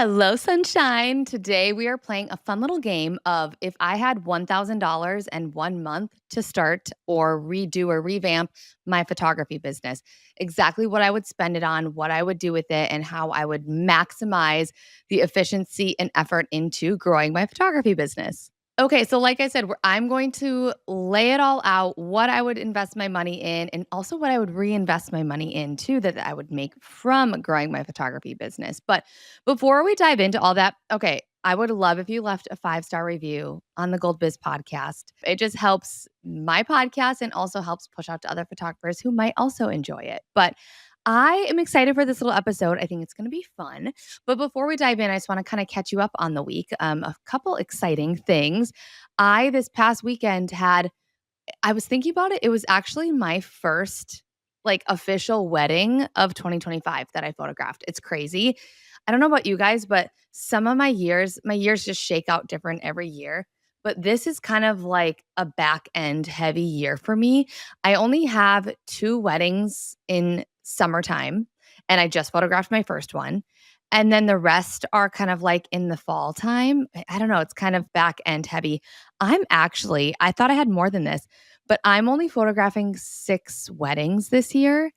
Hello, sunshine. Today we are playing a fun little game of if I had $1,000 and 1 month to start or redo or revamp my photography business. Exactly what I would spend it on, what I would do with it, and how I would maximize the efficiency and effort into growing my photography business. Okay, so like I said, I'm going to lay it all out what I would invest my money in and also what I would reinvest my money in too that I would make from growing my photography business. But before we dive into all that, okay, I would love if you left a 5-star review on the Gold Biz podcast. It just helps my podcast and also helps push out to other photographers who might also enjoy it. But I am excited for this little episode. I think it's going to be fun. But before we dive in, I just want to kind of catch you up on the week. A couple exciting things. This past weekend I was thinking about it. It was actually my first like official wedding of 2025 that I photographed. It's crazy. I don't know about you guys, but some of my years just shake out different every year. But this is kind of like a back end heavy year for me. I only have 2 weddings in summertime, and I just photographed my first one. And then the rest are kind of like in the fall time. I don't know. It's kind of back end heavy. I thought I had more than this, but I'm only photographing 6 weddings this year.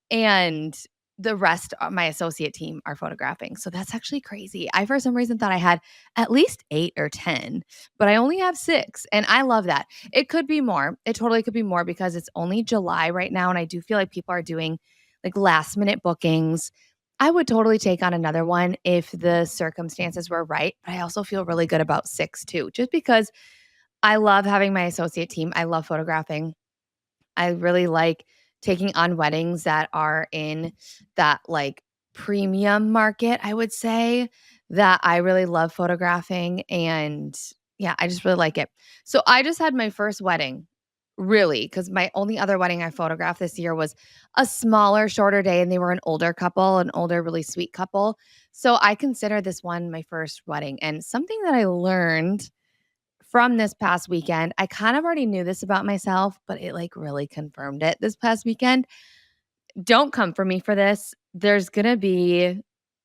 And the rest of my associate team are photographing. So that's actually crazy. I, for some reason, thought I had at least 8 or 10, but I only have 6. And I love that. It could be more. It totally could be more because it's only July right now. And I do feel like people are doing like last minute bookings. I would totally take on another one if the circumstances were right. But I also feel really good about 6 too, just because I love having my associate team. I love photographing. I really like taking on weddings that are in that like premium market, I would say, that I really love photographing. And yeah, I just really like it. So I just had my first wedding, really, because my only other wedding I photographed this year was a smaller, shorter day, and they were an older couple, an older, really sweet couple. So I consider this one my first wedding. And something that I learned from this past weekend. I kind of already knew this about myself, but it like really confirmed it this past weekend. Don't come for me for this. There's going to be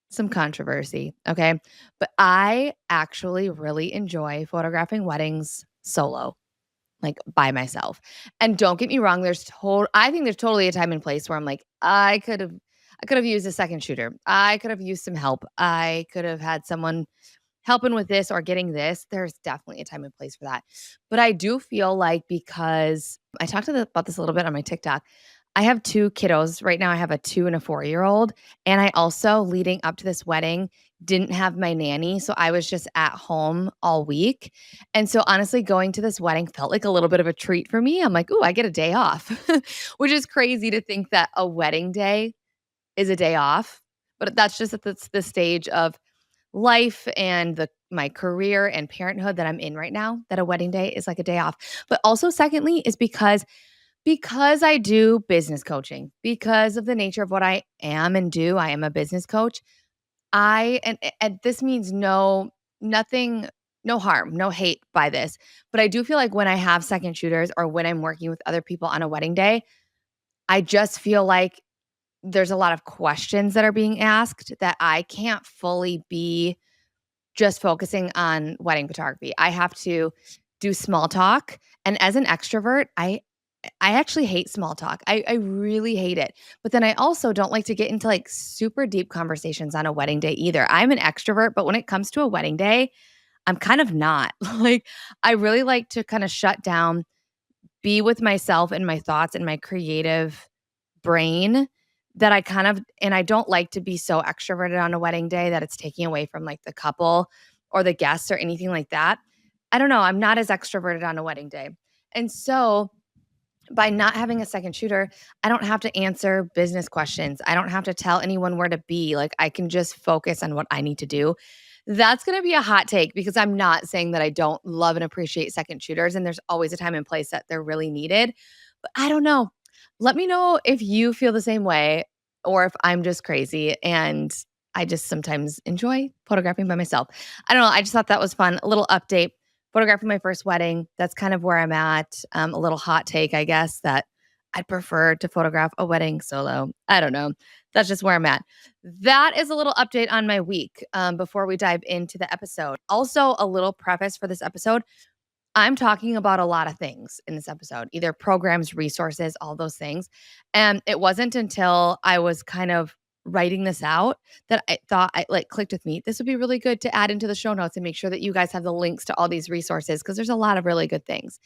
some controversy, okay? But I actually really enjoy photographing weddings solo, like by myself. And don't get me wrong, I think there's totally a time and place where I'm like, I could have used a second shooter. I could have used some help. I could have had someone helping with this or getting this. There's definitely a time and place for that. But I do feel like because I talked about this a little bit on my TikTok, I have 2 kiddos right now. I have a 2 and a 4-year-old. And I also, leading up to this wedding, didn't have my nanny. So I was just at home all week. And so honestly, going to this wedding felt like a little bit of a treat for me. I'm like, ooh, I get a day off, which is crazy to think that a wedding day is a day off. But that's just at the stage of life and my career and parenthood that I'm in right now, that a wedding day is like a day off. But also secondly is because I do business coaching, because of the nature of what I am and do, I am a business coach. And this means nothing, no harm, no hate by this. But I do feel like when I have second shooters or when I'm working with other people on a wedding day, I just feel like there's a lot of questions that are being asked that I can't fully be just focusing on wedding photography. I have to do small talk. And as an extrovert, I actually hate small talk. I really hate it. But then I also don't like to get into like super deep conversations on a wedding day either. I'm an extrovert, but when it comes to a wedding day, I'm kind of not. Like I really like to kind of shut down, be with myself and my thoughts and my creative brain that and I don't like to be so extroverted on a wedding day that it's taking away from like the couple or the guests or anything like that. I don't know. I'm not as extroverted on a wedding day. And so by not having a second shooter, I don't have to answer business questions. I don't have to tell anyone where to be. Like I can just focus on what I need to do. That's going to be a hot take because I'm not saying that I don't love and appreciate second shooters. And there's always a time and place that they're really needed. But I don't know. Let me know if you feel the same way or if I'm just crazy and I just sometimes enjoy photographing by myself. I don't know. I just thought that was fun. A little update. Photographing my first wedding. That's kind of where I'm at. A little hot take, I guess, that I'd prefer to photograph a wedding solo. I don't know. That's just where I'm at. That is a little update on my week before we dive into the episode. Also, a little preface for this episode. I'm talking about a lot of things in this episode, either programs, resources, all those things. And it wasn't until I was kind of writing this out that I thought I like clicked with me. This would be really good to add into the show notes and make sure that you guys have the links to all these resources because there's a lot of really good things.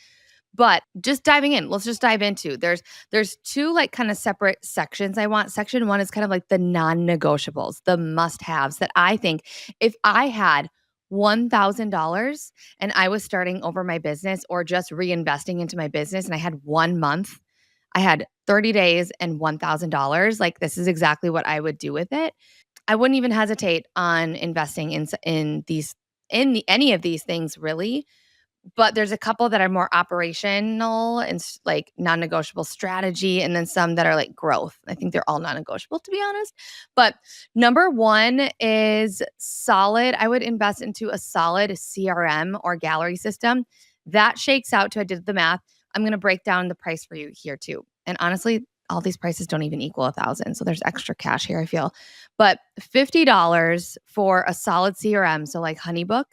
But just diving in, let's just dive into. There's two like kind of separate sections I want. Section 1 is kind of like the non-negotiables, the must-haves that I think if I had $1,000 and I was starting over my business or just reinvesting into my business and I had 1 month, I had 30 days and $1,000, like this is exactly what I would do with it. I wouldn't even hesitate on investing in these any of these things really, but there's a couple that are more operational and like non-negotiable strategy, and then some that are like growth. I think they're all non-negotiable, to be honest. But number one is solid. I would invest into a solid CRM or gallery system. That shakes out to, I did the math. I'm going to break down the price for you here too. And honestly, all these prices don't even equal 1,000. So there's extra cash here, I feel. But $50 for a solid CRM, so like HoneyBook,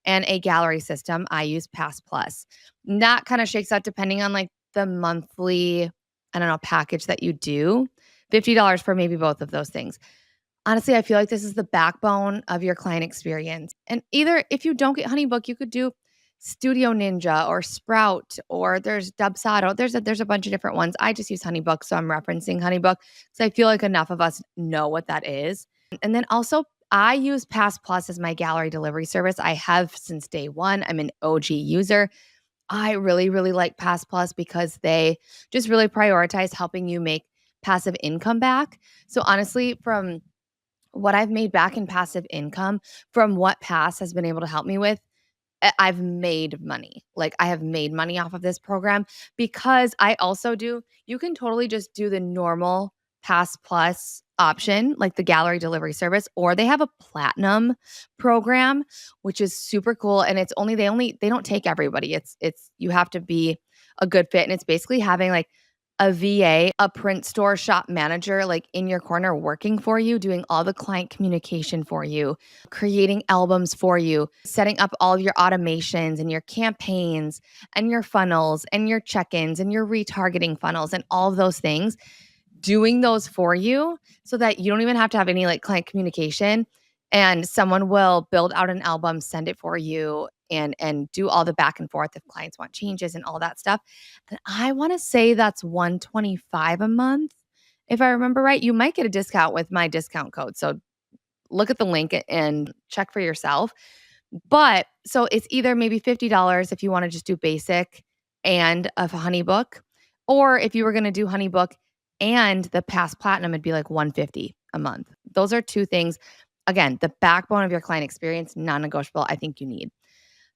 and a gallery system. I use Pass Plus. And that kind of shakes out depending on like the monthly, I don't know, package that you do. $50 for maybe both of those things. Honestly, I feel like this is the backbone of your client experience. And either if you don't get HoneyBook, you could do Studio Ninja or Sprout, or there's Dubsado. There's a bunch of different ones. I just use HoneyBook, so I'm referencing HoneyBook because I feel like enough of us know what that is. And then also, I use Pass Plus as my gallery delivery service. I have since day one. I'm an OG user. I really, really like Pass Plus because they just really prioritize helping you make passive income back. So honestly, from what I've made back in passive income, from what Pass has been able to help me with, I've made money. Like I have made money off of this program because I also do, you can totally just do the normal Pass Plus option, like the gallery delivery service, or they have a platinum program, which is super cool. And it's only, they don't take everybody. You have to be a good fit. And it's basically having like a VA, a print store shop manager, like in your corner working for you, doing all the client communication for you, creating albums for you, setting up all of your automations and your campaigns and your funnels and your check-ins and your retargeting funnels and all of those things, doing those for you so that you don't even have to have any like client communication, and someone will build out an album, send it for you, and do all the back and forth if clients want changes and all that stuff. And I want to say that's $125 a month. If I remember right, you might get a discount with my discount code. So look at the link and check for yourself. But so it's either maybe $50 if you want to just do basic and a HoneyBook, or if you were going to do HoneyBook and the Pass Platinum, it'd be like $150 a month. Those are two things. Again, the backbone of your client experience, non-negotiable, I think you need.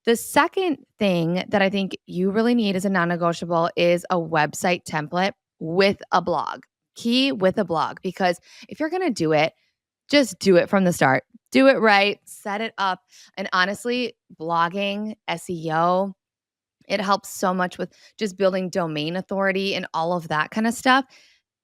The second thing that I think you really need as a non-negotiable is a website template with a blog. Key with a blog, because if you're going to do it, just do it from the start. Do it right, set it up. And honestly, blogging, SEO, it helps so much with just building domain authority and all of that kind of stuff.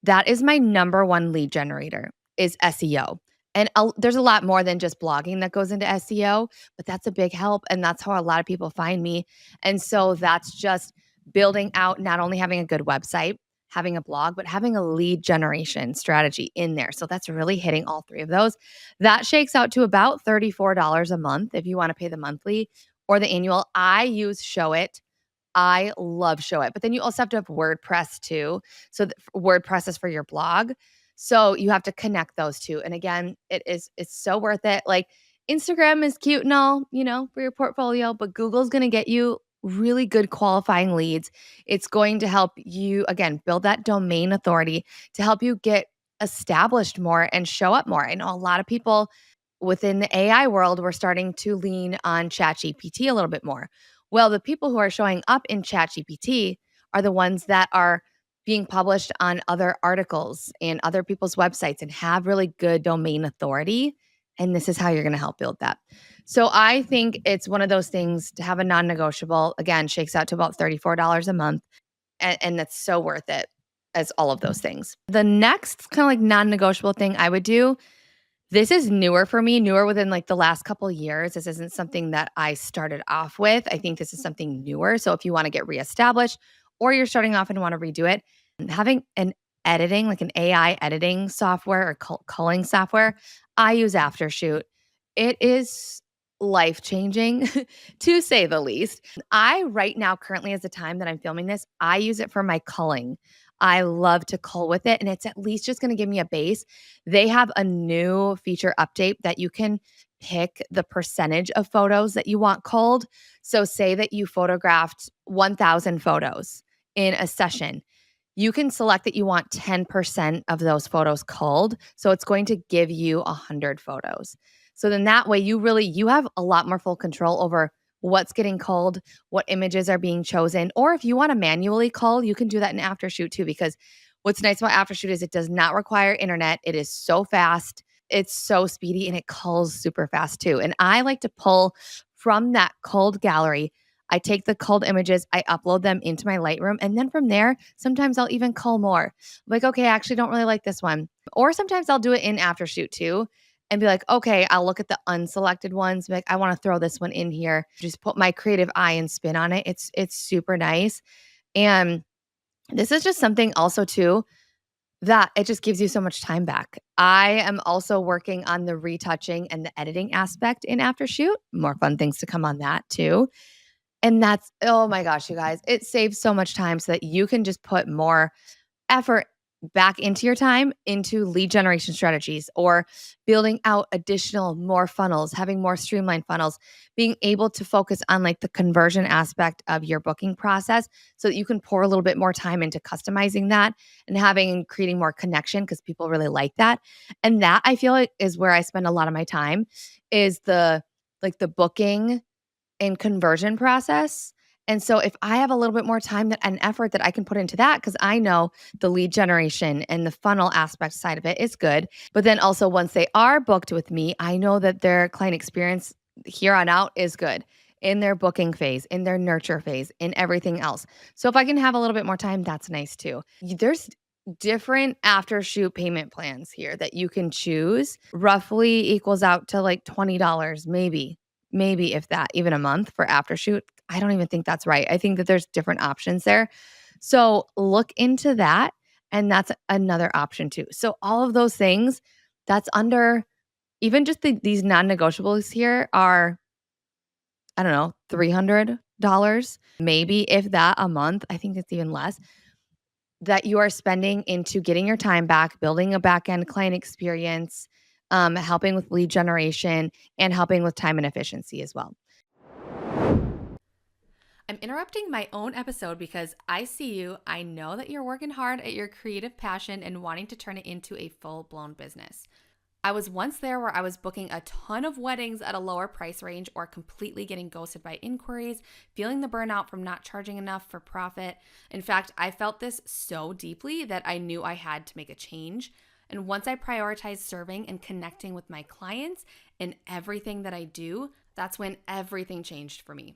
That is my number one lead generator is SEO. And there's a lot more than just blogging that goes into SEO, but that's a big help. And that's how a lot of people find me. And so that's just building out, not only having a good website, having a blog, but having a lead generation strategy in there. So that's really hitting all three of those. That shakes out to about $34 a month if you want to pay the monthly or the annual. I use Show It. I love Show It. But then you also have to have WordPress too. So WordPress is for your blog. So you have to connect those two. And again, it's so worth it. Like Instagram is cute and all, for your portfolio, but Google's going to get you really good qualifying leads. It's going to help you, again, build that domain authority to help you get established more and show up more. I know a lot of people within the AI world, we're starting to lean on ChatGPT a little bit more. Well, the people who are showing up in ChatGPT are the ones that are being published on other articles and other people's websites and have really good domain authority. And this is how you're going to help build that. So I think it's one of those things to have a non-negotiable, again, shakes out to about $34 a month. And that's so worth it. as all of those things. The next kind of like non-negotiable thing I would do, this is newer for me, newer within like the last couple of years. This isn't something that I started off with. I think this is something newer. So if you want to get reestablished or you're starting off and want to redo it, having an editing, like an AI editing software or culling software, I use AFTERSHOOT. It is life changing to say the least. I, right now, currently, as the time that I'm filming this, I use it for my culling. I love to cull with it, and it's at least just going to give me a base. They have a new feature update that you can pick the percentage of photos that you want culled. So, say that you photographed 1,000 photos in a session. You can select that you want 10% of those photos culled. So it's going to give you 100 photos. So then that way you have a lot more full control over what's getting culled, what images are being chosen, or if you want to manually cull, you can do that in AFTERSHOOT too, because what's nice about AFTERSHOOT is it does not require internet. It is so fast, it's so speedy, and it culls super fast too. And I like to pull from that culled gallery. I take the culled images, I upload them into my Lightroom, and then from there, sometimes I'll even cull more. Like, okay, I actually don't really like this one. Or sometimes I'll do it in AFTERSHOOT too and be like, okay, I'll look at the unselected ones, be like, I want to throw this one in here. Just put my creative eye and spin on it. It's super nice. And this is just something also too that it just gives you so much time back. I am also working on the retouching and the editing aspect in AFTERSHOOT. More fun things to come on that too. And that's, oh my gosh, you guys, it saves so much time so that you can just put more effort back into your time into lead generation strategies or building out additional more funnels, having more streamlined funnels, being able to focus on like the conversion aspect of your booking process so that you can pour a little bit more time into customizing that and having and creating more connection because people really like that. And that I feel like is where I spend a lot of my time is the booking and conversion process. And so if I have a little bit more time and effort that I can put into that, because I know the lead generation and the funnel aspect side of it is good. But then also once they are booked with me, I know that their client experience here on out is good in their booking phase, in their nurture phase, in everything else. So if I can have a little bit more time, that's nice too. There's different AFTERSHOOT payment plans here that you can choose. Roughly equals out to like $20, maybe if that, even a month for AFTERSHOOT. I don't even think that's right. I think that there's different options there. So look into that. And that's another option too. So all of those things that's under, even just these non-negotiables here are, I don't know, $300, maybe if that a month. I think it's even less that you are spending into getting your time back, building a back-end client experience, helping with lead generation, and helping with time and efficiency as well. I'm interrupting my own episode because I see you. I know that you're working hard at your creative passion and wanting to turn it into a full-blown business. I was once there where I was booking a ton of weddings at a lower price range or completely getting ghosted by inquiries, feeling the burnout from not charging enough for profit. In fact, I felt this so deeply that I knew I had to make a change. And once I prioritized serving and connecting with my clients in everything that I do, that's when everything changed for me.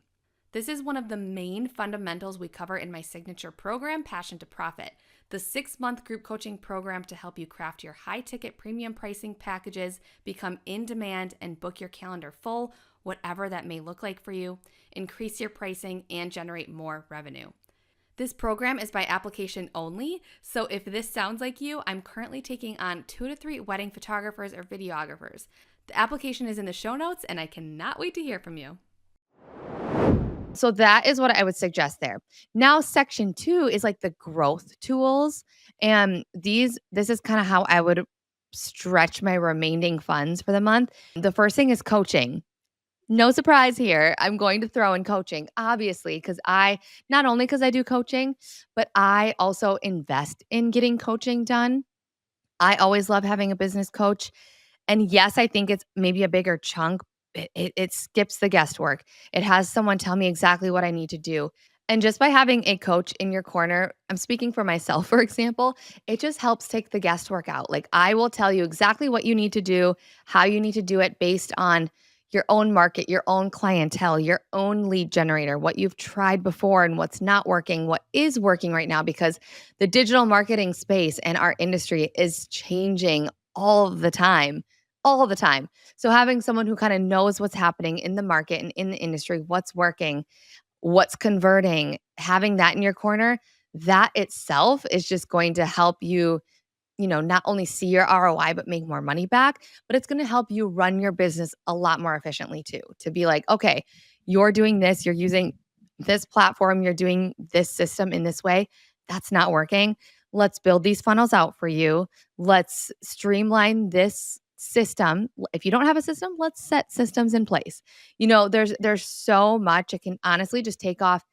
This is one of the main fundamentals we cover in my signature program, Passion to Profit, the 6-month group coaching program to help you craft your high-ticket premium pricing packages, become in demand, and book your calendar full, whatever that may look like for you, increase your pricing, and generate more revenue. This program is by application only, so if this sounds like you, I'm currently taking on 2 to 3 wedding photographers or videographers. The application is in the show notes, and I cannot wait to hear from you. So that is what I would suggest there. Now, section 2 is like the growth tools. And this is kind of how I would stretch my remaining funds for the month. The first thing is coaching. No surprise here. I'm going to throw in coaching, obviously, because not only because I do coaching, but I also invest in getting coaching done. I always love having a business coach. And yes, I think it's maybe a bigger chunk. It skips the guesswork. It has someone tell me exactly what I need to do. And just by having a coach in your corner, I'm speaking for myself, for example, it just helps take the guesswork out. Like I will tell you exactly what you need to do, how you need to do it based on your own market, your own clientele, your own lead generator, what you've tried before and what's not working, what is working right now, because the digital marketing space and our industry is changing all the time, all the time. So having someone who kind of knows what's happening in the market and in the industry, what's working, what's converting, having that in your corner, that itself is just going to help you, not only see your ROI, but make more money back. But it's going to help you run your business a lot more efficiently too. To be like, okay, you're doing this, you're using this platform, you're doing this system in this way. That's not working. Let's build these funnels out for you. Let's streamline this system. If you don't have a system, let's set systems in place. There's so much. It can honestly just take off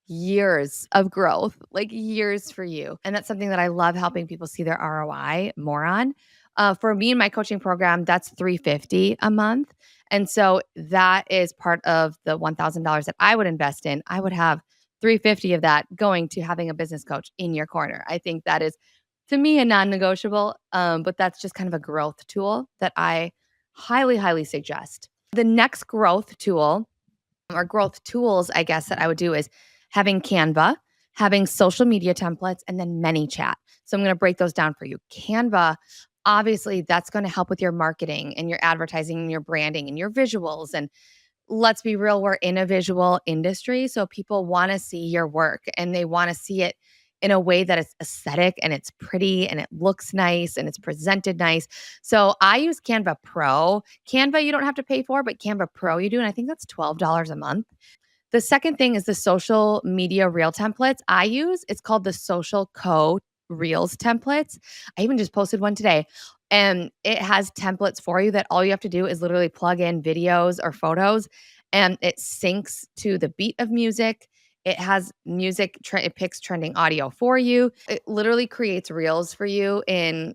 years of growth, like years for you. And that's something that I love helping people see their ROI more on. For me in my coaching program, that's $350 a month. And so that is part of the $1,000 that I would invest in. I would have $350 of that going to having a business coach in your corner. I think that is, to me, a non-negotiable, but that's just kind of a growth tool that I highly, highly suggest. The next growth tool or growth tools, I guess, that I would do is having Canva, having social media templates, and then ManyChat. So I'm going to break those down for you. Canva, obviously, that's going to help with your marketing and your advertising and your branding and your visuals. And let's be real, we're in a visual industry. So people want to see your work and they want to see it in a way that it's aesthetic and it's pretty and it looks nice and it's presented nice. So I use Canva Pro. Canva, you don't have to pay for, but Canva Pro you do. And I think that's $12 a month. The second thing is the social media reel templates I use. It's called the Social Co Reels templates. I even just posted one today. And it has templates for you that all you have to do is literally plug in videos or photos and it syncs to the beat of music. It has music, it picks trending audio for you. It literally creates reels for you in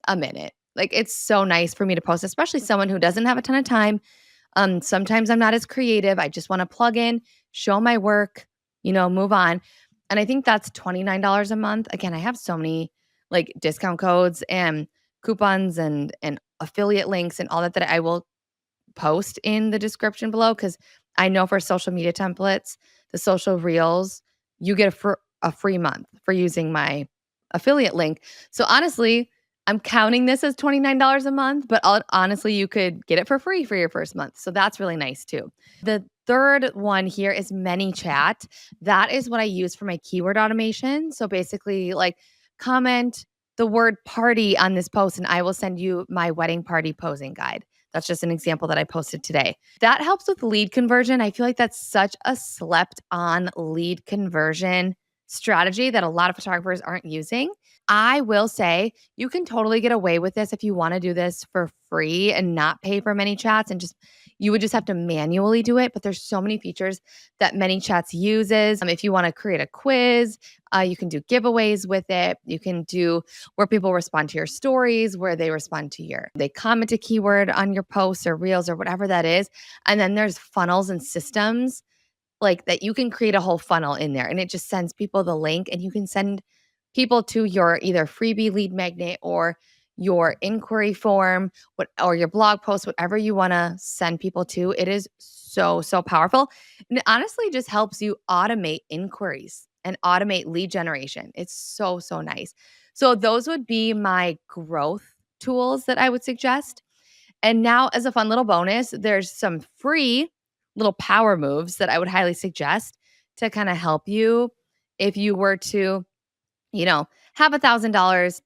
a minute. Like it's so nice for me to post, especially someone who doesn't have a ton of time. Sometimes I'm not as creative. I just want to plug in, show my work, move on. And I think that's $29 a month. Again, I have so many like discount codes and coupons and affiliate links and all that I will post in the description below because I know for social media templates, the social reels, you get a free month for using my affiliate link. So honestly, I'm counting this as $29 a month, but honestly, you could get it for free for your first month. So that's really nice too. The third one here is ManyChat. That is what I use for my keyword automation. So basically, like comment the word party on this post, and I will send you my wedding party posing guide. That's just an example that I posted today. That helps with lead conversion. I feel like that's such a slept on lead conversion strategy that a lot of photographers aren't using. I will say you can totally get away with this if you want to do this for free and not pay for ManyChats and you would just have to manually do it. But there's so many features that ManyChats uses. If you want to create a quiz, you can do giveaways with it. You can do where people respond to your stories, where they respond to they comment a keyword on your posts or reels or whatever that is. And then there's funnels and systems like that you can create a whole funnel in there and it just sends people the link and you can send people to your either freebie lead magnet or your inquiry form or your blog post, whatever you want to send people to. It is so, so powerful. And it honestly just helps you automate inquiries and automate lead generation. It's so, so nice. So those would be my growth tools that I would suggest. And now as a fun little bonus, there's some free little power moves that I would highly suggest to kind of help you if you were to, have $1,000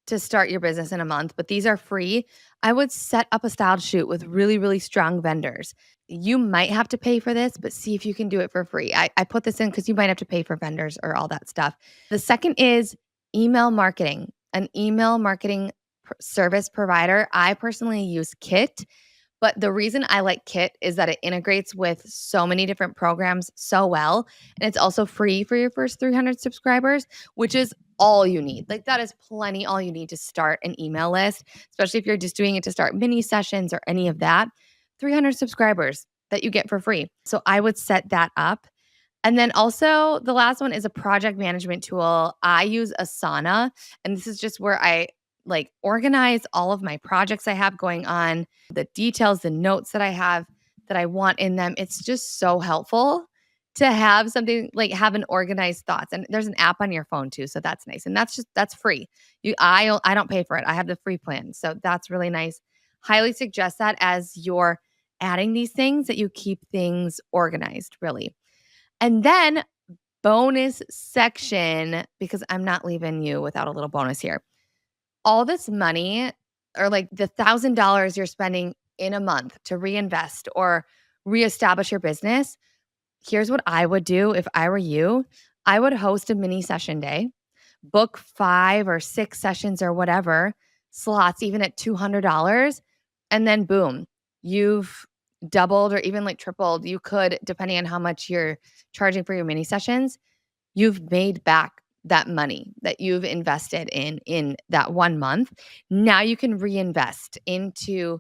to start your business in a month, but these are free. I would set up a styled shoot with really, really strong vendors. You might have to pay for this, but see if you can do it for free. I put this in because you might have to pay for vendors or all that stuff. The second is email marketing, an email marketing service provider. I personally use Kit. But the reason I like Kit is that it integrates with so many different programs so well. And it's also free for your first 300 subscribers, which is all you need. Like that is plenty all you need to start an email list, especially if you're just doing it to start mini sessions or any of that. 300 subscribers that you get for free. So I would set that up. And then also the last one is a project management tool. I use Asana, and this is just where I like organize all of my projects I have going on, the details, the notes that I have that I want in them. It's just so helpful to have something like have an organized thoughts. And there's an app on your phone too, so that's nice. And that's free. I don't pay for it. I have the free plan. So that's really nice. Highly suggest that as you're adding these things that you keep things organized, really. And then bonus section, because I'm not leaving you without a little bonus here. All this money or like the $1,000 you're spending in a month to reinvest or reestablish your business, here's what I would do if I were you. I would host a mini session day, book 5 or 6 sessions or whatever slots, even at $200. And then boom, you've doubled or even like tripled. You could, depending on how much you're charging for your mini sessions, you've made back that money that you've invested in that 1 month. Now you can reinvest into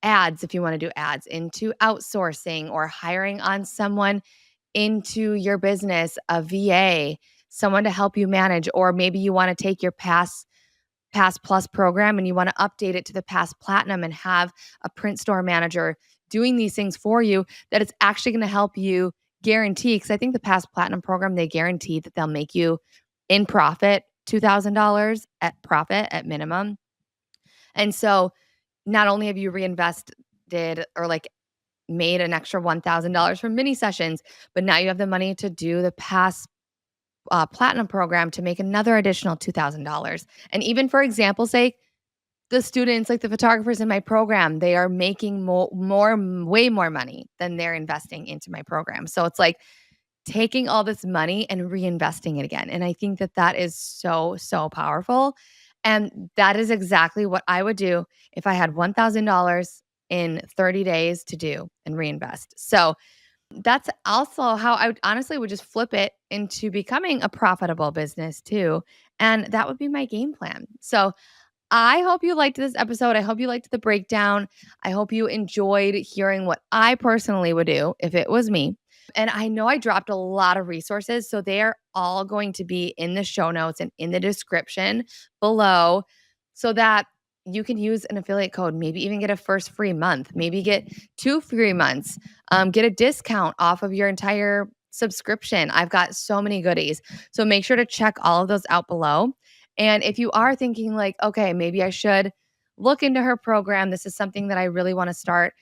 ads if you want to do ads, into outsourcing or hiring on someone into your business, a VA, someone to help you manage, or maybe you want to take your Pass Plus program and you want to update it to the Pass Platinum and have a print store manager doing these things for you, that it's actually going to help you guarantee. Because I think the Pass Platinum program, they guarantee that they'll make you in profit $2,000 at profit at minimum. And so not only have you reinvested or like made an extra $1,000 from mini sessions, but now you have the money to do the Pass Platinum program to make another additional $2,000. And even for example's sake, the students, like the photographers in my program, they are making way more money than they're investing into my program. So it's like taking all this money and reinvesting it again. And I think that that is so, so powerful. And that is exactly what I would do if I had $1,000 in 30 days to do and reinvest. So that's also how I would honestly would just flip it into becoming a profitable business too. And that would be my game plan. So I hope you liked this episode. I hope you liked the breakdown. I hope you enjoyed hearing what I personally would do if it was me. And I know I dropped a lot of resources, so they are all going to be in the show notes and in the description below so that you can use an affiliate code, maybe even get a first free month, maybe get 2 free months, get a discount off of your entire subscription. I've got so many goodies. So make sure to check all of those out below. And if you are thinking like, okay, maybe I should look into her program, this is something that I really want to start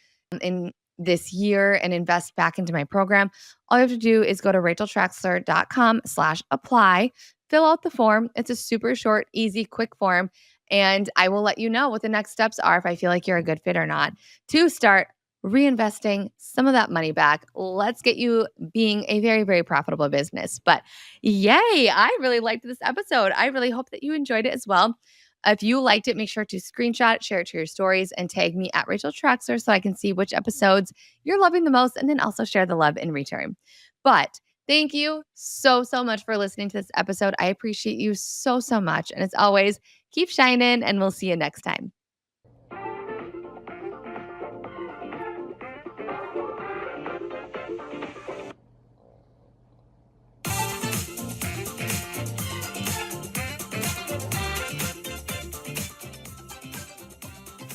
in this year and invest back into my program, all you have to do is go to racheltraxler.com/apply, fill out the form. It's a super short, easy, quick form. And I will let you know what the next steps are if I feel like you're a good fit or not to start reinvesting some of that money back. Let's get you being a very, very profitable business. But yay, I really liked this episode. I really hope that you enjoyed it as well. If you liked it, make sure to screenshot it, share it to your stories, and tag me at Rachel Traxler so I can see which episodes you're loving the most, and then also share the love in return. But thank you so, so much for listening to this episode. I appreciate you so, so much. And as always, keep shining, and we'll see you next time.